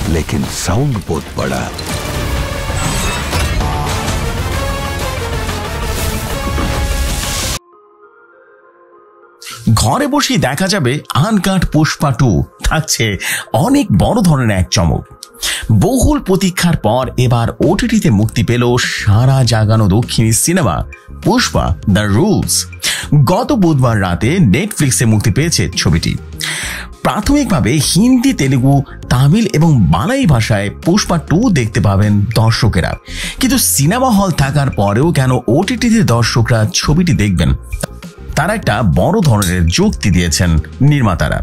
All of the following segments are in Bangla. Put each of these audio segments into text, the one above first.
लेकिन साउंड बहुत बड़ा। ঘরে বসেই দেখা যাবে আনকাট পুষ্পা 2 থাকছে অনেক বড় ধরনের এক চমক। বহুল প্রতীক্ষার পর এবার ওটিটিতে মুক্তি পেল সারা জাগানো দক্ষিণী সিনেমা পুষ্পা দ্য রুলস। গত বুধবার রাতে নেটফ্লিক্সে মুক্তি পেয়েছে ছবিটি। প্রাথমিকভাবে হিন্দি, তেলেগু, তামিল এবং বাংলা ভাষায় পুষ্পা 2 দেখতে পাবেন দর্শকেরা। কিন্তু সিনেমা হল থাকার পরেও কেন ওটিটিতে দর্শকরা ছবিটি দেখবেন, তারা একটা বড় ধরনের যুক্তি দিয়েছেন নির্মাতারা।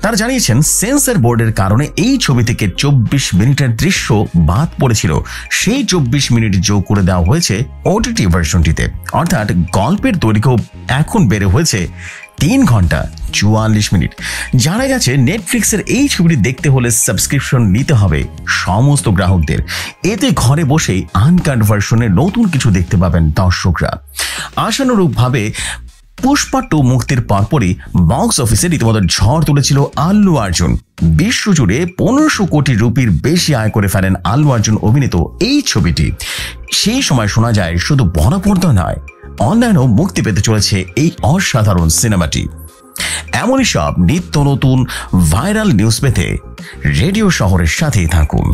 তারা জানিয়েছেন সেন্সর বোর্ডের কারণে এই ছবি থেকে 24 মিনিটের দৃশ্য বাদ পড়েছিল, সেই 24 মিনিট যোগ করে দেওয়া হয়েছে ওটিটি ভার্সনটিতে। অর্থাৎ গল্পের দৈর্ঘ্য এখন বেড়ে হয়েছে 3 ঘন্টা 44 মিনিট। জানা গেছে নেটফ্লিক্সের এই ছবিটি দেখতে হলে সাবস্ক্রিপশন নিতে হবে সমস্ত গ্রাহকদের। এতে ঘরে বসেই আনকাট ভার্সনে নতুন কিছু দেখতে পাবেন দর্শকরা। আশানুরূপভাবে পুষ্পা 2 মুক্তির পরপরই বক্স অফিসে রীতিমতো ঝড় তুলেছিল আল্লু অর্জুন। বিশ্বজুড়ে 1500 কোটি রুপির বেশি আয় করে ফেলেন আল্লু অর্জুন অভিনীত এই ছবিটি। সেই সময় শোনা যায় শুধু বড় পর্দা নয়, অনলাইনেও মুক্তি পেতে চলেছে এই অসাধারণ সিনেমাটি। এমনই সব নিত্য নতুন ভাইরাল নিউজ পেতে রেডিও শহরের সাথেই থাকুন।